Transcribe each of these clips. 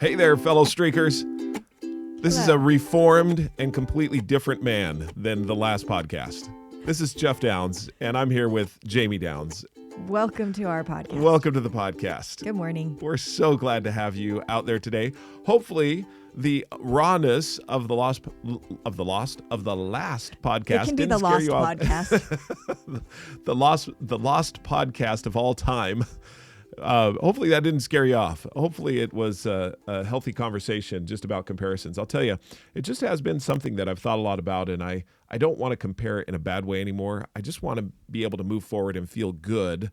Hey there, fellow streakers. This is a Hello. reformed and completely different man than the last podcast. This is Jeff Downs, and I'm here with Jamie Downs. Welcome to our podcast. Welcome to the podcast. Good morning. We're so glad to have you out there today. Hopefully, the rawness of the last podcast It can be didn't the scare Lost you off. podcast. the lost podcast of all time. Hopefully that didn't scare you off. Hopefully it was a healthy conversation just about comparisons. I'll tell you, it just has been something that I've thought a lot about, and I don't want to compare it in a bad way anymore. I just want to be able to move forward and feel good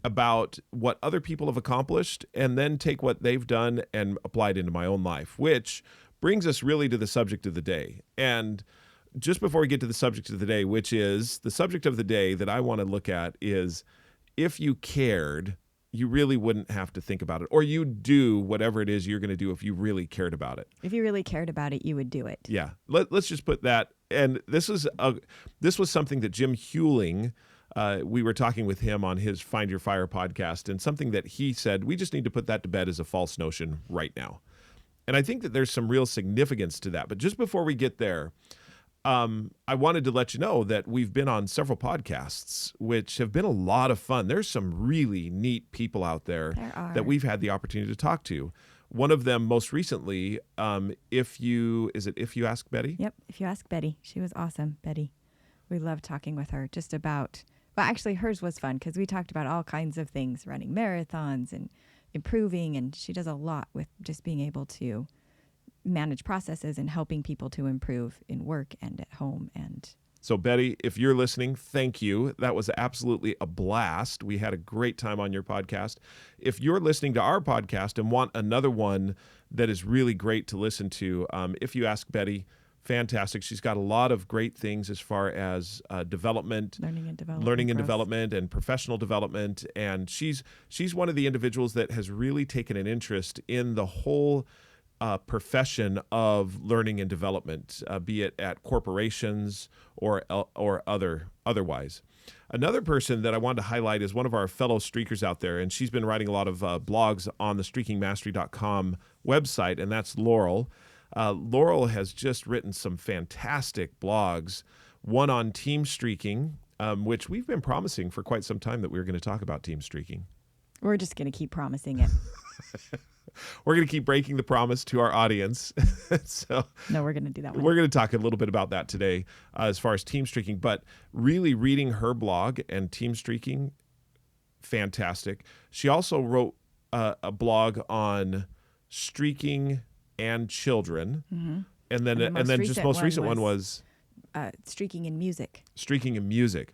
about what other people have accomplished and then take what they've done and apply it into my own life, which brings us really to the subject of the day. And just before we get to the subject of the day, which is the subject of the day that I want to look at is if you cared, you really wouldn't have to think about it, or you do whatever it is you're going to do if you really cared about it. If you really cared about it, you would do it. Yeah, let's just put that. And this was something that Jim Hewling, we were talking with him on his Find Your Fire podcast, and something that he said, we just need to put that to bed as a false notion right now. And I think that there's some real significance to that. But just before we get there, I wanted to let you know that we've been on several podcasts, which have been a lot of fun. There's some really neat people out there that we've had the opportunity to talk to. One of them most recently, If You Ask Betty? Yep. If You Ask Betty. She was awesome, Betty. We loved talking with her just about, well, actually hers was fun because we talked about all kinds of things, running marathons and improving. And she does a lot with just being able to manage processes and helping people to improve in work and at home. And so Betty, if you're listening, thank you. That was absolutely a blast. We had a great time on your podcast. If you're listening to our podcast and want another one that is really great to listen to, If You Ask Betty, fantastic. She's got a lot of great things as far as development, learning and development and professional development. And she's one of the individuals that has really taken an interest in the whole profession of learning and development, be it at corporations or otherwise. Another person that I wanted to highlight is one of our fellow streakers out there, and she's been writing a lot of blogs on the streakingmastery.com website, and that's Laurel. Laurel has just written some fantastic blogs, one on team streaking, which we've been promising for quite some time that we were going to talk about team streaking. we're just going to keep promising it. We're going to keep breaking the promise to our audience. So No, we're going to do that one. we're going to talk a little bit about that today as far as team streaking, but really reading her blog and team streaking, fantastic. She also wrote a blog on streaking and children. Mm-hmm. And then just most recent one was streaking in music. streaking in music.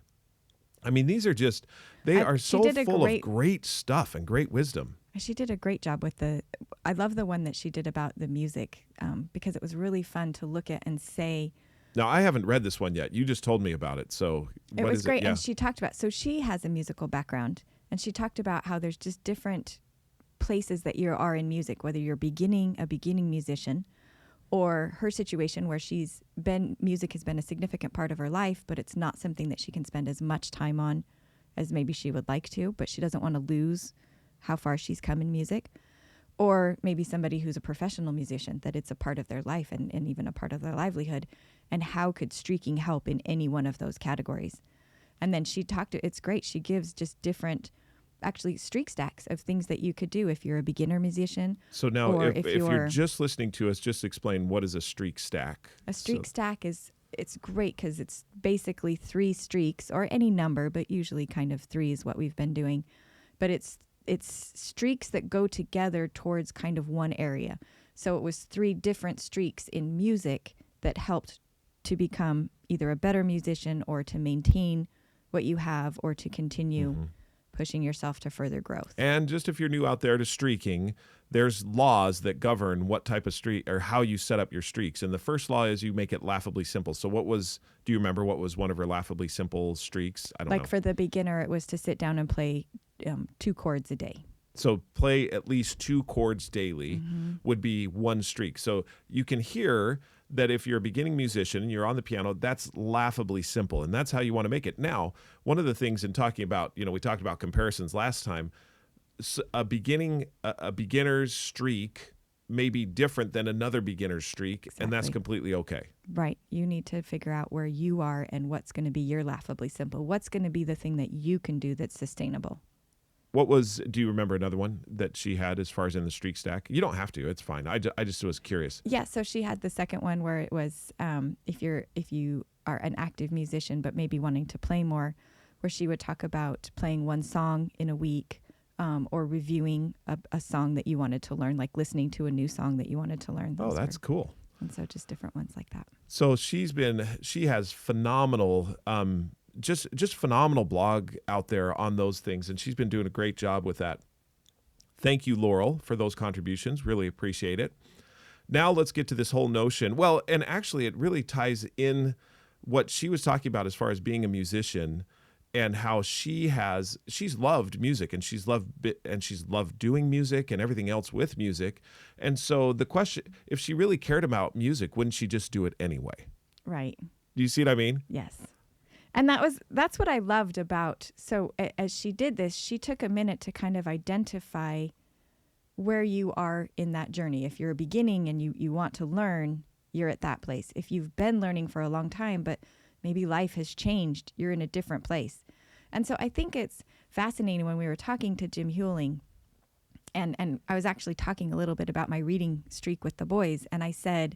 I mean, these are just, they are so full of great stuff and great wisdom. She did a great job with I love the one that she did about the music because it was really fun to look at and say. Now, I haven't read this one yet. You just told me about it. So It was great. Yeah. And she talked about, so she has a musical background, and she talked about how there's just different places that you are in music, whether you're a beginning musician, or her situation where music has been a significant part of her life, but it's not something that she can spend as much time on as maybe she would like to, but she doesn't want to lose how far she's come in music. Or maybe somebody who's a professional musician, that it's a part of their life and even a part of their livelihood. And how could streaking help in any one of those categories? And then it's great. She gives just different, actually, streak stacks of things that you could do if you're a beginner musician. So now, if you're just listening to us, just explain what is a streak stack. A streak stack it's great because it's basically 3 streaks, or any number, but usually kind of 3 is what we've been doing. But it's streaks that go together towards kind of one area. So it was 3 different streaks in music that helped to become either a better musician or to maintain what you have or to continue pushing yourself to further growth. And just if you're new out there to streaking, there's laws that govern what type of streak or how you set up your streaks. And the first law is you make it laughably simple. So do you remember what was one of her laughably simple streaks? I don't know. Like for the beginner, it was to sit down and play 2 chords a day. So play at least 2 chords daily would be one streak. So you can hear that if you're a beginning musician and you're on the piano, that's laughably simple, and that's how you want to make it. Now, one of the things in talking about, we talked about comparisons last time, a beginner's streak may be different than another beginner's streak, and that's Exactly. completely okay. Right. You need to figure out where you are and what's going to be your laughably simple. What's going to be the thing that you can do that's sustainable? Do you remember another one that she had as far as in the streak stack? You don't have to. It's fine. I just was curious. Yeah. So she had the second one where it was if you are an active musician but maybe wanting to play more, where she would talk about playing one song in a week, or reviewing a song that you wanted to learn, like listening to a new song that you wanted to learn. Oh, that's cool. And so just different ones like that. So she has phenomenal, just phenomenal blog out there on those things, and she's been doing a great job with that. Thank you, Laurel, for those contributions. Really appreciate it. Now let's get to this whole notion. Well, and actually it really ties in what she was talking about as far as being a musician and how she's loved music and she's loved doing music and everything else with music. And so the question, if she really cared about music, wouldn't she just do it anyway? Right. Do you see what I mean? Yes. And that's what I loved about. So as she did this, she took a minute to kind of identify where you are in that journey. If you're a beginning and you want to learn, you're at that place. If you've been learning for a long time, but maybe life has changed, you're in a different place. And so I think it's fascinating when we were talking to Jim Hewling, and I was actually talking a little bit about my reading streak with the boys. And I said,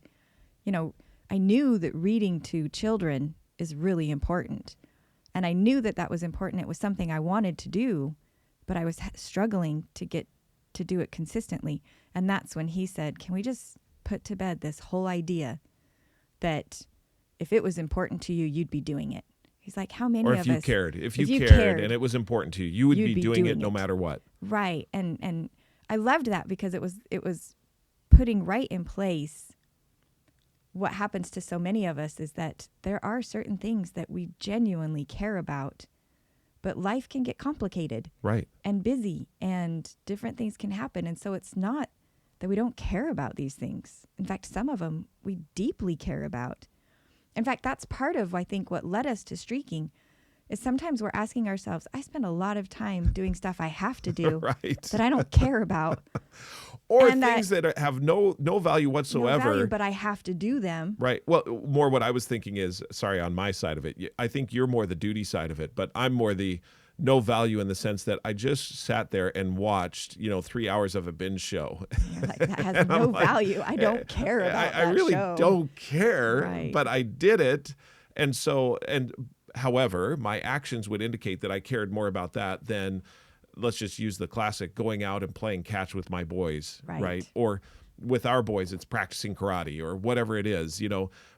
I knew that reading to children is really important. And I knew that was important. It was something I wanted to do, but I was struggling to get to do it consistently. And that's when he said, can we just put to bed this whole idea that if it was important to you, you'd be doing it. He's like, how many or of if you us... cared. If you cared and it was important to you, you would be doing it no matter what. Right. And I loved that because it was putting right in place what happens to so many of us is that there are certain things that we genuinely care about, but life can get complicated. Right. And busy, and different things can happen. And so it's not that we don't care about these things. In fact, some of them we deeply care about. In fact, that's part of, I think, what led us to streaking is sometimes we're asking ourselves, I spend a lot of time doing stuff I have to do right. that I don't care about. Or and things that have no value whatsoever. No value, but I have to do them. Right. Well, more what I was thinking is, sorry, on my side of it, I think you're more the duty side of it, but I'm more the no value in the sense that I just sat there and watched, 3 hours of a binge show. You're like, that has no value. I don't care about that I really show. don't care, Right. but I did it. And so, however, my actions would indicate that I cared more about that than, let's just use the classic, going out and playing catch with my boys, right? Or with our boys, it's practicing karate or whatever it is,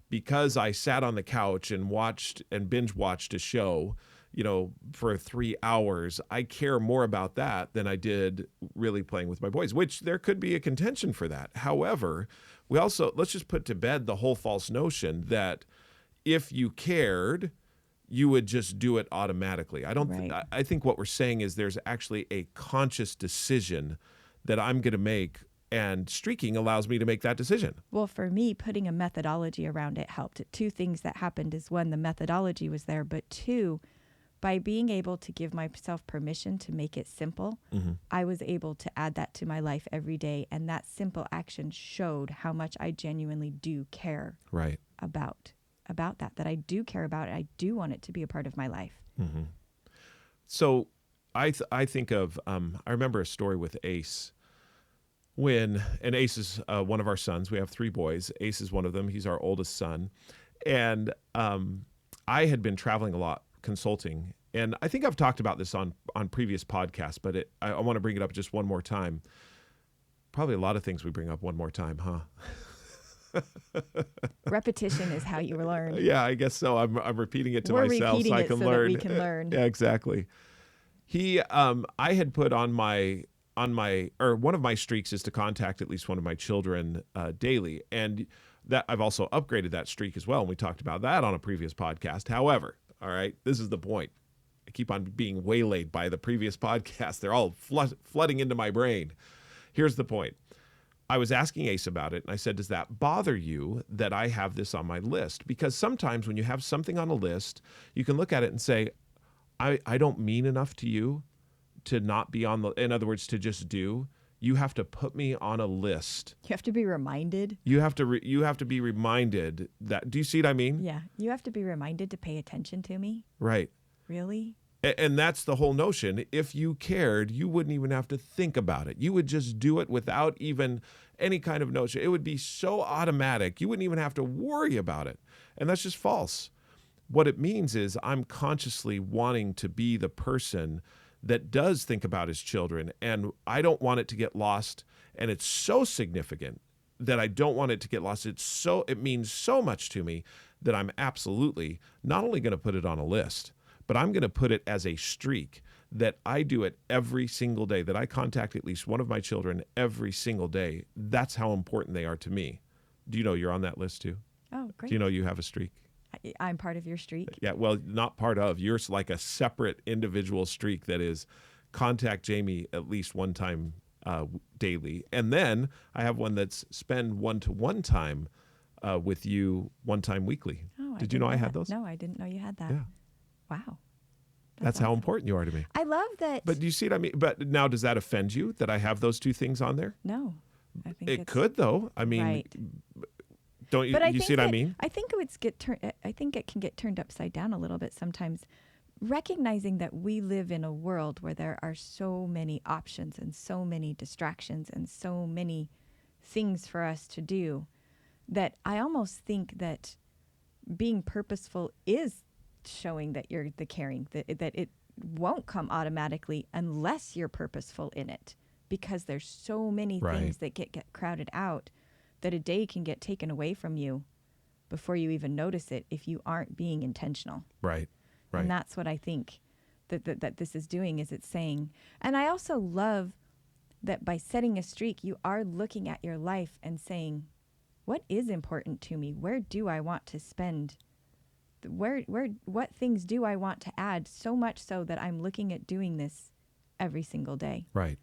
because I sat on the couch and watched and binge watched a show, for 3 hours, I care more about that than I did really playing with my boys, which there could be a contention for that. However, let's just put to bed the whole false notion that if you cared, you would just do it automatically. I think what we're saying is there's actually a conscious decision that I'm going to make, and streaking allows me to make that decision. Well, for me, putting a methodology around it helped. Two things that happened is, one, the methodology was there, but two, by being able to give myself permission to make it simple, I was able to add that to my life every day, and that simple action showed how much I genuinely do care about that I do care about it. I do want it to be a part of my life. Mm-hmm. So I think of, I remember a story with Ace and Ace is one of our sons. We have 3 boys. Ace is one of them. He's our oldest son. And I had been traveling a lot consulting. And I think I've talked about this on previous podcasts, but I want to bring it up just one more time. Probably a lot of things we bring up one more time, huh? Repetition is how you learn. Yeah, I guess so. I'm repeating it to myself so I can learn. That we can learn. Yeah, exactly. I had put on one of my streaks is to contact at least one of my children daily, and that I've also upgraded that streak as well. And we talked about that on a previous podcast. However, all right, this is the point. I keep on being waylaid by the previous podcast. They're all flooding into my brain. Here's the point. I was asking Ace about it, and I said, does that bother you that I have this on my list? Because sometimes when you have something on a list, you can look at it and say, I don't mean enough to you to not be on in other words, to just do. you have to put me on a list. You have to be reminded. You have to be reminded that. Do you see what I mean? Yeah. You have to be reminded to pay attention to me. Right. Really? And that's the whole notion. If you cared, you wouldn't even have to think about it. You would just do it without even any kind of notion. It would be so automatic. You wouldn't even have to worry about it. And that's just false. What it means is I'm consciously wanting to be the person that does think about his children, and I don't want it to get lost. And it's so significant that I don't want it to get lost. It means so much to me that I'm absolutely not only going to put it on a list, but I'm going to put it as a streak that I do it every single day, that I contact at least one of my children every single day. That's how important they are to me. Do you know you're on that list too? Oh, great. Do you know you have a streak? I'm part of your streak. Yeah, well, not part of. You're like a separate individual streak that is contact Jamie at least one time daily. And then I have one that's spend one-to-one time with you one time weekly. Oh, Did you know I had those? No, I didn't know you had that. Yeah. Wow. That's how awesome. important you are to me. I love that. But do you see what I mean? But now, does that offend you that I have those two things on there? No. I think It it's, could, though. I mean, right. don't you? But I You think see what I that- mean? I think I think it can get turned upside down a little bit sometimes. Recognizing that we live in a world where there are so many options and so many distractions and so many things for us to do, that I almost think that being purposeful is showing that you're the caring, that it won't come automatically unless you're purposeful in it, because there's so many Right. things that get crowded out, that a day can get taken away from you before you even notice it if you aren't being intentional. Right. Right. And that's what I think that this is doing, is it's saying. And I also love that by setting a streak, you are looking at your life and saying, what is important to me? Where do I want to spend? What things do I want to add? So much so that I'm looking at doing this every single day. Right.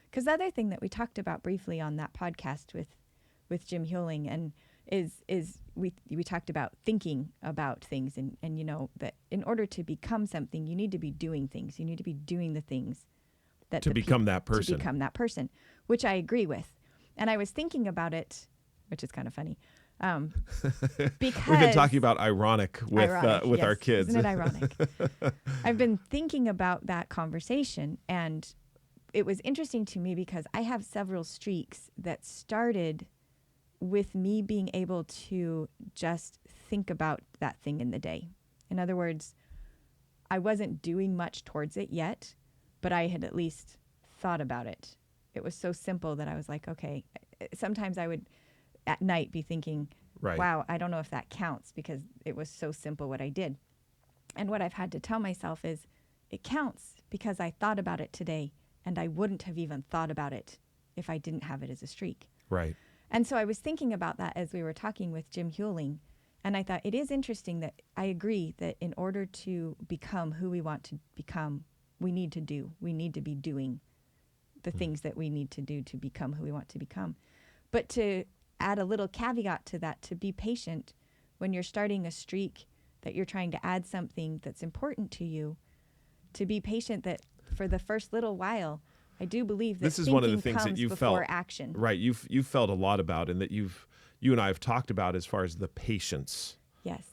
Because the other thing that we talked about briefly on that podcast with Jim Hewling and is we talked about thinking about things, and you know that in order to become something, you need to be doing things. You need to be doing the things that To become that person. To become that person, which I agree with. And I was thinking about it, which is kind of funny. Because We've been talking about ironic with yes, our kids. Isn't it ironic? I've been thinking about that conversation, and it was interesting to me because I have several streaks that started with me being able to just think about that thing in the day. In other words, I wasn't doing much towards it yet, but I had at least thought about it. It was so simple that I was like, okay. Sometimes I would at night be thinking, Right. wow, I don't know if that counts, because it was so simple what I did. And what I've had to tell myself is it counts because I thought about it today, and I wouldn't have even thought about it if I didn't have it as a streak. Right. And so I was thinking about that as we were talking with Jim Hewling, and I thought it is interesting that I agree that in order to become who we want to become, we need to be doing the things that we need to do to become who we want to become. But to add a little caveat to that, to be patient when you're starting a streak, that you're trying to add something that's important to you, to be patient that for the first little while, I do believe that This is one of the thinking things that comes you before felt action. Right. You've felt a lot about, and that you and I have talked about, as far as the patience. Yes.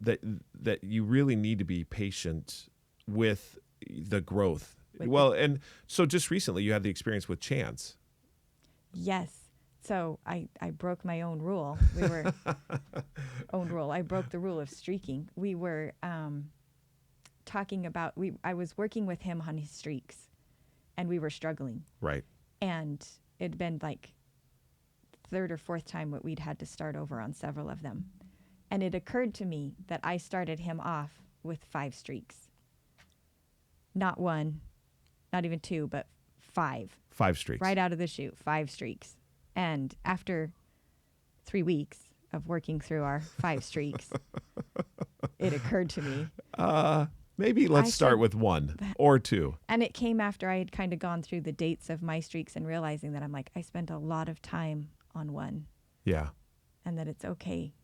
That you really need to be patient with the growth. With And so just recently you had the experience with Chance. Yes. So I broke my own rule. We were I broke the rule of streaking. We were talking about I was working with him on his streaks, and we were struggling. Right. And it'd been like third or fourth time that we'd had to start over on several of them. And it occurred to me that I started him off with 5 streaks. Not 1, not even 2, but 5. 5 streaks. Right out of the chute, 5 streaks. And after 3 weeks of working through our 5 streaks, it occurred to me. Maybe let's start with 1 or 2. And it came after I had kind of gone through the dates of my streaks and realizing that I'm like, I spent a lot of time on 1, Yeah. and that it's okay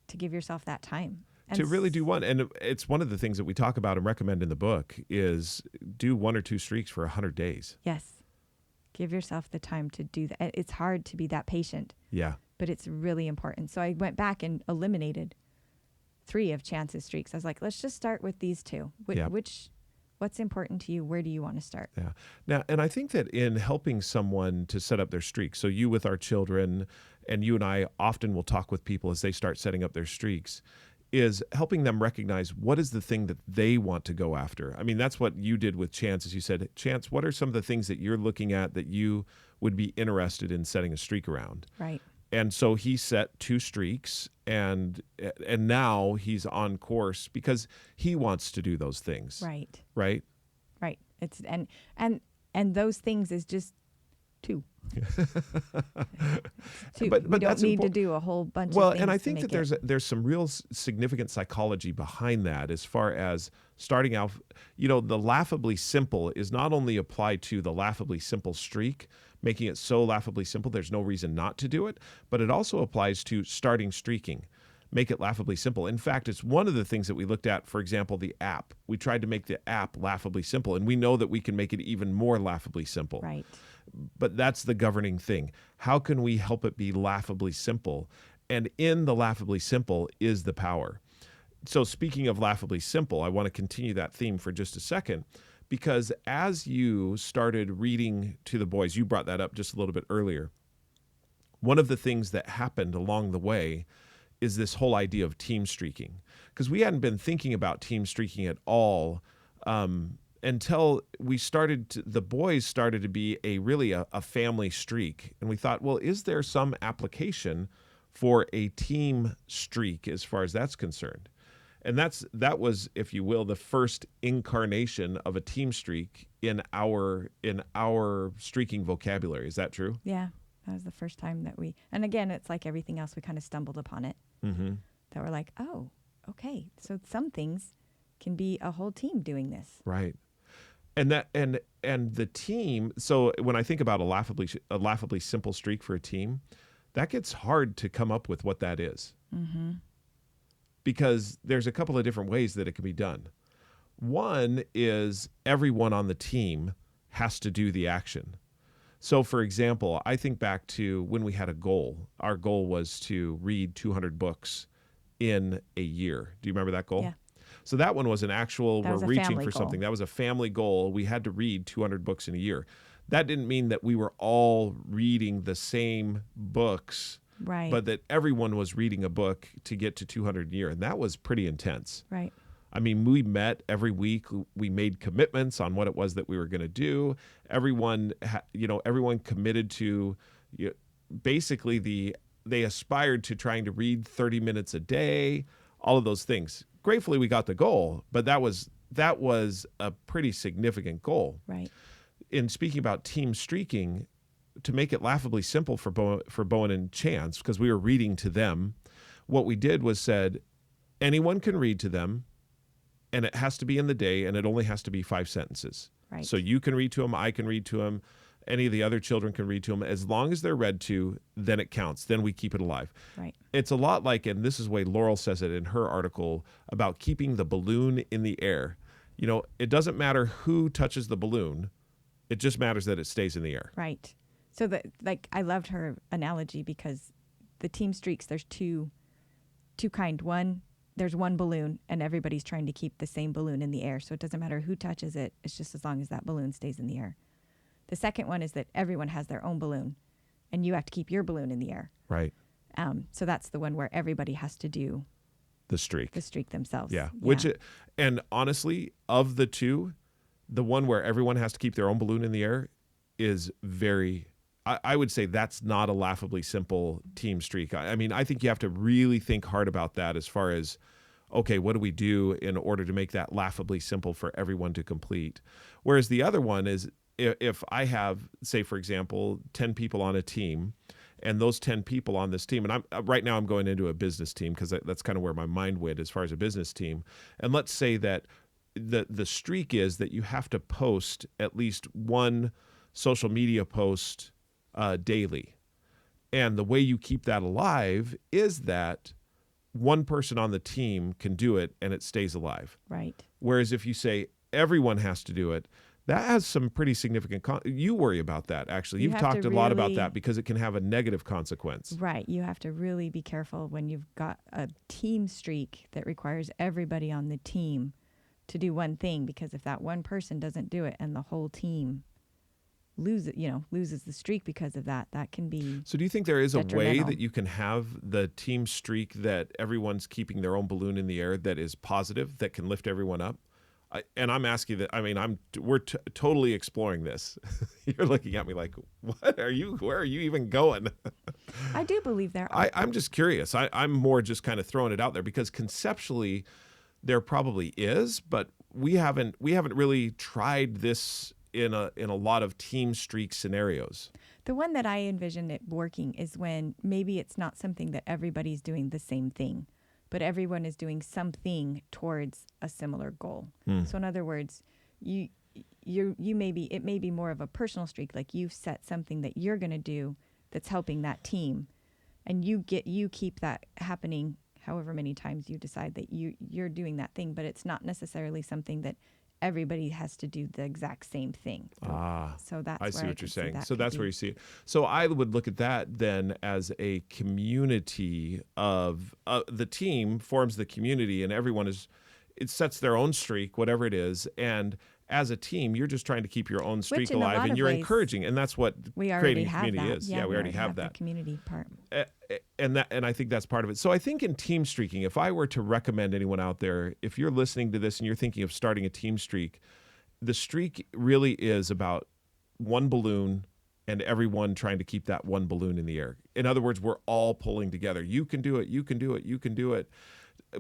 to give yourself that time. And To really do 1. And it's one of the things that we talk about and recommend in the book is do 1 or 2 streaks for 100 days. Yes. Give yourself the time to do that. It's hard to be that patient, Yeah. but it's really important. So I went back and eliminated 3 of Chance's streaks. I was like, let's just start with these 2. Yeah. What's important to you? Where do you want to start? Yeah. Now, and I think that in helping someone to set up their streaks, so you with our children, and you and I often will talk with people as they start setting up their streaks, is helping them recognize what is the thing that they want to go after. I mean, that's what you did with Chance, as you said, Chance, what are some of the things that you're looking at that you would be interested in setting a streak around? Right. And so he set 2 streaks, and now he's on course because he wants to do those things. Right. Right? Right. It's and those things is just 2. 2. But we don't that's need to important. do a whole bunch Well, of things. and I to think make that there's some real significant psychology behind that as far as starting out. The laughably simple is not only applied to the laughably simple streak, making it so laughably simple there's no reason not to do it, but it also applies to starting streaking. Make it laughably simple. In fact, it's one of the things that we looked at, for example, the app. We tried to make the app laughably simple, and we know that we can make it even more laughably simple. Right. But that's the governing thing. How can we help it be laughably simple? And in the laughably simple is the power. So speaking of laughably simple, I want to continue that theme for just a second, because as you started reading to the boys, you brought that up just a little bit earlier. One of the things that happened along the way is this whole idea of team streaking, because we hadn't been thinking about team streaking at all until the boys started to be a family streak. And we thought, well, is there some application for a team streak as far as that's concerned? And that was, if you will, the first incarnation of a team streak in our streaking vocabulary. Is that true? Yeah. That was the first time that and again, it's like everything else, we kind of stumbled upon it. Mm-hmm. That we're like, oh, okay. So some things can be a whole team doing this. Right. And the team. So when I think about a laughably simple streak for a team, that gets hard to come up with what that is. Mm-hmm. Because there's a couple of different ways that it can be done. One is everyone on the team has to do the action. So, for example, I think back to when we had a goal. Our goal was to read 200 books in a year. Do you remember that goal? Yeah. So that one was an actual, That was we're a reaching family for goal. something. That was a family goal. We had to read 200 books in a year. That didn't mean that we were all reading the same books, Right. but that everyone was reading a book to get to 200 a year. And that was pretty intense. Right. I mean, we met every week. We made commitments on what it was that we were going to do. Everyone committed to basically they aspired to trying to read 30 minutes a day, all of those things. Gratefully, we got the goal, but that was a pretty significant goal. Right. In speaking about team streaking, to make it laughably simple for Bowen and Chance, because we were reading to them, what we did was said, anyone can read to them, and it has to be in the day, and it only has to be 5 sentences. Right. So you can read to them, I can read to them, any of the other children can read to them. As long as they're read to, then it counts. Then we keep it alive. Right. It's a lot like, and this is the way Laurel says it in her article, about keeping the balloon in the air. It doesn't matter who touches the balloon. It just matters that it stays in the air. Right. So I loved her analogy, because the team streaks, there's two kind. One, there's one balloon and everybody's trying to keep the same balloon in the air. So it doesn't matter who touches it. It's just as long as that balloon stays in the air. The second one is that everyone has their own balloon and you have to keep your balloon in the air. Right. So that's the one where everybody has to do The streak. themselves. Yeah. And honestly, of the two, the one where everyone has to keep their own balloon in the air is I would say that's not a laughably simple team streak. I mean, I think you have to really think hard about that as far as, okay, what do we do in order to make that laughably simple for everyone to complete? Whereas the other one is, if I have, say, for example, 10 people on a team, and those 10 people on this team, and right now I'm going into a business team because that's kind of where my mind went as far as a business team. And let's say that the streak is that you have to post at least one social media post daily. And the way you keep that alive is that one person on the team can do it and it stays alive. Right. Whereas if you say everyone has to do it, That has some pretty significant you worry about that, actually. You You've have talked to a lot about really- that because it can have a negative consequence. Right. You have to really be careful when you've got a team streak that requires everybody on the team to do one thing, because if that one person doesn't do it and the whole team loses the streak because of that, that can be So do you think there is a way detrimental. that you can have the team streak that everyone's keeping their own balloon in the air that is positive, that can lift everyone up? And I'm asking that. I mean, we're totally exploring this. You're looking at me like, what are you? Where are you even going? I do believe there are. I'm just curious. I'm more just kind of throwing it out there because conceptually, there probably is, but we haven't really tried this in a lot of team streak scenarios. The one that I envision it working is when maybe it's not something that everybody's doing the same thing, but everyone is doing something towards a similar goal. So in other words, it may be more of a personal streak, like you've set something that you're going to do that's helping that team, and you keep that happening however many times you decide that you're doing that thing, but it's not necessarily something that everybody has to do the exact same thing. So that's I see where what you're could see saying. that So could that's be- where you see it. So I would look at that then as a community of the team forms the community, and it sets their own streak, whatever it is. And as a team, you're just trying to keep your own streak in a alive, lot and of you're ways, encouraging. And that's what we already creating a have community that. is. Yeah, we already have the that. community part. And I think that's part of it. So I think in team streaking, if I were to recommend anyone out there, if you're listening to this and you're thinking of starting a team streak, the streak really is about one balloon and everyone trying to keep that one balloon in the air. In other words, we're all pulling together. You can do it. You can do it. You can do it.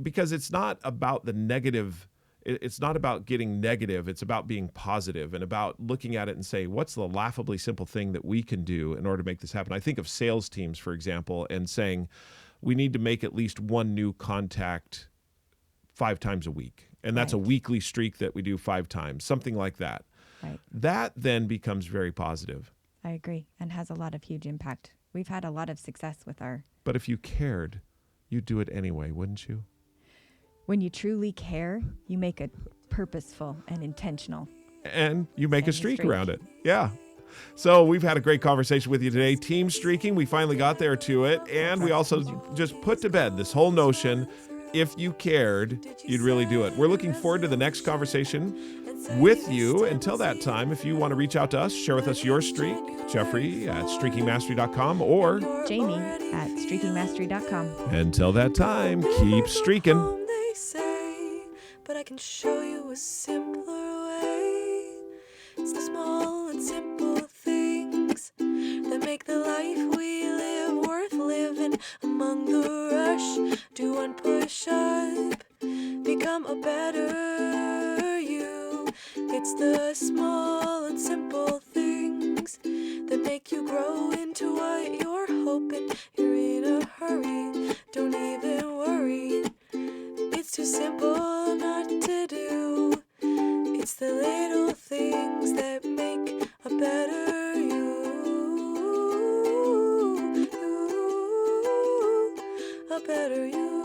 Because it's not about the negative. It's not about getting negative. It's about being positive and about looking at it and say, what's the laughably simple thing that we can do in order to make this happen? I think of sales teams, for example, and saying we need to make at least one new contact 5 times a week. And that's a Right. weekly streak that we do 5 times, something like that. Right. That then becomes very positive. I agree, and has a lot of huge impact. We've had a lot of success with our. But if you cared, you'd do it anyway, wouldn't you? When you truly care, you make it purposeful and intentional. And you make a And a streak streak. around it. Yeah. So we've had a great conversation with you today. Team streaking, we finally got there to it. And we also just put to bed this whole notion, if you cared, you'd really do it. We're looking forward to the next conversation with you. Until that time, if you want to reach out to us, share with us your streak, Jeffrey at streakingmastery.com, or Jamie at streakingmastery.com. until that time, keep streaking. They say, but I can show you a simpler way. It's the small and simple things that make the life we live worth living. Among the rush, do one push up, become a better you. It's the small and simple things that make you grow into what you're hoping. You're in a hurry, don't even worry. It's too simple not to do. It's the little things that make a better you. A better you.